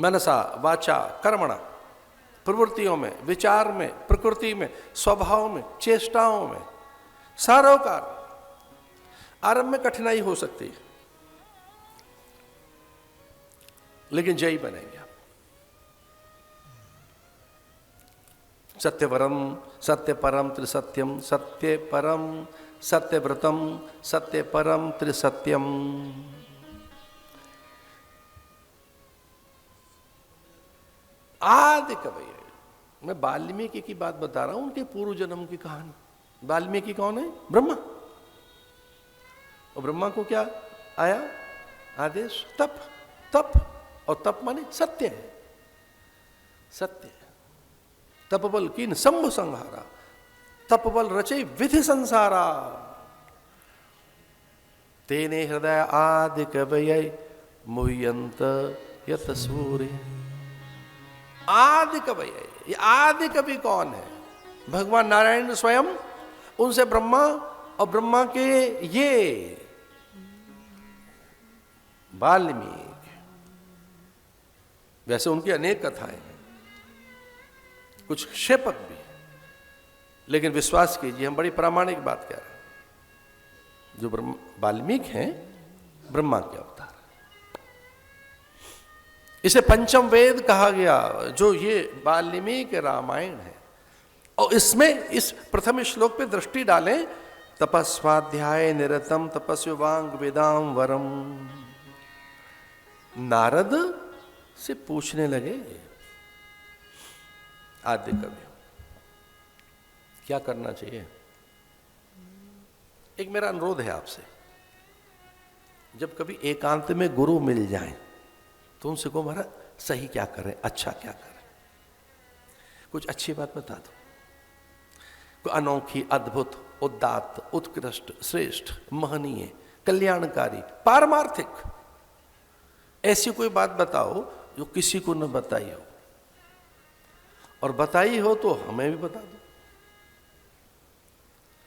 मनसा वाचा कर्मणा, प्रवृत्तियों में, विचार में, प्रकृति में, स्वभाव में, चेष्टाओं में, सारोकार। आरंभ में कठिनाई हो सकती है, लेकिन जयी बनेंगे आप। सत्यवरम सत्य परम त्रिसत्यम, सत्य परम सत्यव्रतम, सत्य परम त्रिसत्यम। आदि कवि, मैं वाल्मीकि की बात बता रहा हूं, उनके पूर्व जन्म की कहानी। वाल्मीकि कौन है? ब्रह्मा। और ब्रह्मा को क्या आया आदेश? तप। तप, और तप माने सत्य है, सत्य। तपबल कीन शंभु संहारा, तपबल रचे विधि संसारा। तेने हृदय आदि कवये मुह्यंत यत सूर्य। आदि कवि, ये आदि कवि कौन है? भगवान नारायण स्वयं, उनसे ब्रह्मा, और ब्रह्मा के ये वाल्मीकि। वैसे उनकी अनेक कथाएं हैं, कुछ क्षेपक भी, लेकिन विश्वास कीजिए हम बड़ी प्रामाणिक बात कह रहे हैं। जो वाल्मीकि हैं ब्रह्मा के अवतार। इसे पंचम वेद कहा गया, जो ये वाल्मीकि रामायण है। और इसमें इस प्रथम श्लोक पे दृष्टि डालें, तपस्वाध्याय निरतम तपस्वांग वेदाम वरम। नारद से पूछने लगे आदि कवि, क्या करना चाहिए? एक मेरा अनुरोध है आपसे, जब कभी एकांत में गुरु मिल जाएं तो उनसे को महाराज सही क्या करें, अच्छा क्या करें, कुछ अच्छी बात बता दो, कोई अनोखी, अद्भुत, उदात्त, उत्कृष्ट, श्रेष्ठ, महनीय, कल्याणकारी, पारमार्थिक ऐसी कोई बात बताओ जो किसी को न बताई हो, और बताई हो तो हमें भी बता दो।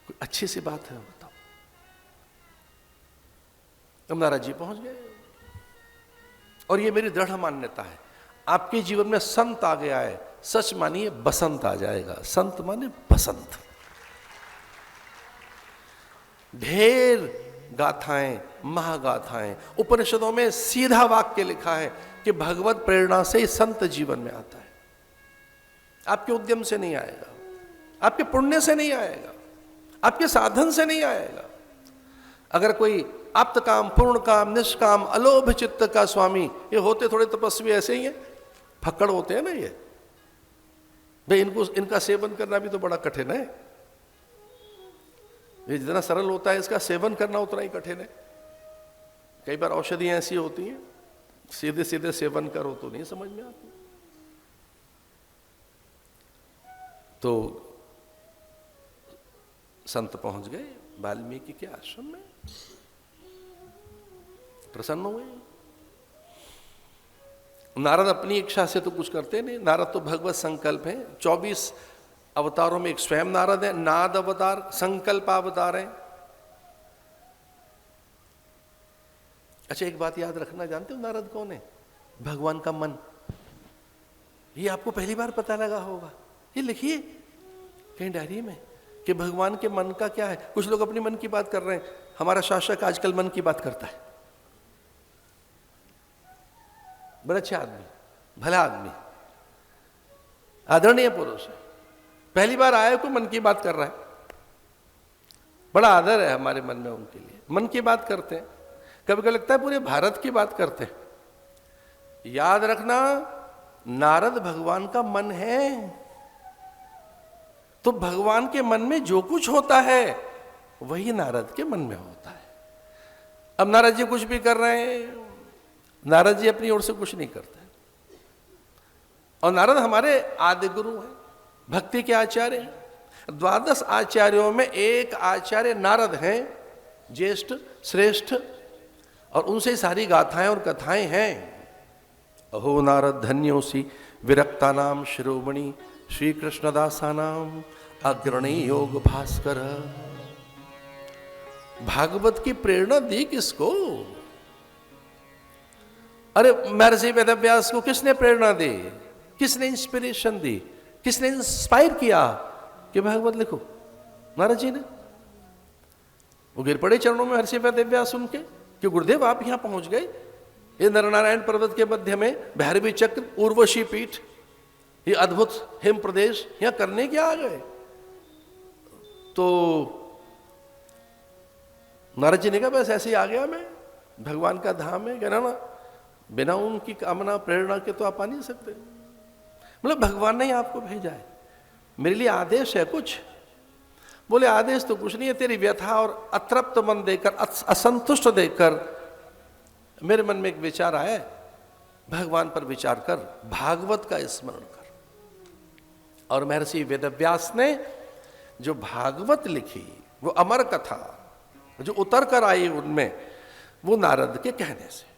कोई अच्छी सी बात है बताओ। अब नारद जी पहुंच गए, और ये मेरी दृढ़ मान्यता है, आपके जीवन में संत आ गया है, सच मानिए बसंत आ जाएगा। संत माने बसंत। ढेर गाथाएं, महागाथाएं, उपनिषदों में सीधा वाक्य लिखा है कि भगवत प्रेरणा से ही संत जीवन में आता है। आपके उद्यम से नहीं आएगा, आपके पुण्य से नहीं आएगा, आपके साधन से नहीं आएगा। अगर कोई आप्त काम, पूर्ण काम, निष्काम, अलोभ चित्त का स्वामी, ये होते थोड़े तपस्वी ऐसे ही है, फक्कड़ होते हैं ना ये भाई, इनका सेवन करना भी तो बड़ा कठिन है। ये जितना सरल होता है इसका सेवन करना उतना ही कठिन है। कई बार औषधियां ऐसी होती हैं, सीधे सीधे सेवन करो तो नहीं समझ में आती। तो संत पहुंच गए वाल्मीकि के आश्रम में, प्रसन्न हुए। नारद अपनी इच्छा से तो कुछ करते नहीं, नारद तो भगवत संकल्प है। 24 अवतारों में एक स्वयं नारद है, नाद अवतार, संकल्प अवतार है। अच्छा एक बात याद रखना, जानते हो नारद कौन है? भगवान का मन। ये आपको पहली बार पता लगा होगा, ये लिखिए कहीं डायरी में कि भगवान के मन का क्या है। कुछ लोग अपनी मन की बात कर रहे हैं, हमारा शासक आजकल मन की बात करता है। बड़ा अच्छा आदमी, भला आदमी, आदरणीय पुरुष है, पहली बार आया कोई मन की बात कर रहा है। बड़ा आदर है हमारे मन में उनके लिए, मन की बात करते हैं। कभी कभी लगता है पूरे भारत की बात करते हैं। याद रखना, नारद भगवान का मन है, तो भगवान के मन में जो कुछ होता है वही नारद के मन में होता है। अब नारद जी कुछ भी कर रहे हैं, नारद जी अपनी ओर से कुछ नहीं करते। और नारद हमारे आदि गुरु हैं, भक्ति के आचार्य हैं। 12 आचार्यों में एक आचार्य नारद हैं, ज्येष्ठ, श्रेष्ठ, और उनसे सारी गाथाएं और कथाएं हैं। अहो नारद धन्योसी विरक्ता नाम शिरोमणि, श्री कृष्णदासा नाम अग्रणी योग भास्कर। भागवत की प्रेरणा दी किसको? अरे महर्षि वेदव्यास को किसने प्रेरणा दी, किसने इंस्पिरेशन दी, किसने इंस्पायर किया कि भागवत लिखो? नारद जी ने। वो गिर पड़े चरणों में महर्षि वेदव्यास उनके कि गुरुदेव आप यहां पहुंच गए, ये नरनारायण पर्वत के मध्य में भैरवी चक्र, उर्वशी पीठ, ये अद्भुत हिम प्रदेश, यहां करने क्या आ गए? तो नारद जी ने कहा बस ऐसे ही आ गया मैं, भगवान का धाम है, कहना ना बिना उनकी कामना प्रेरणा के तो आप आ नहीं सकते। मतलब भगवान ने ही आपको भेजा है, मेरे लिए आदेश है कुछ? बोले आदेश तो कुछ नहीं है, तेरी व्यथा और अतृप्त मन देकर, असंतुष्ट देखकर मेरे मन में एक विचार आया, भगवान पर विचार कर, भागवत का स्मरण कर। और महर्षि वेदव्यास ने जो भागवत लिखी, वो अमर कथा जो उतर कर आई उनमें, वो नारद के कहने से।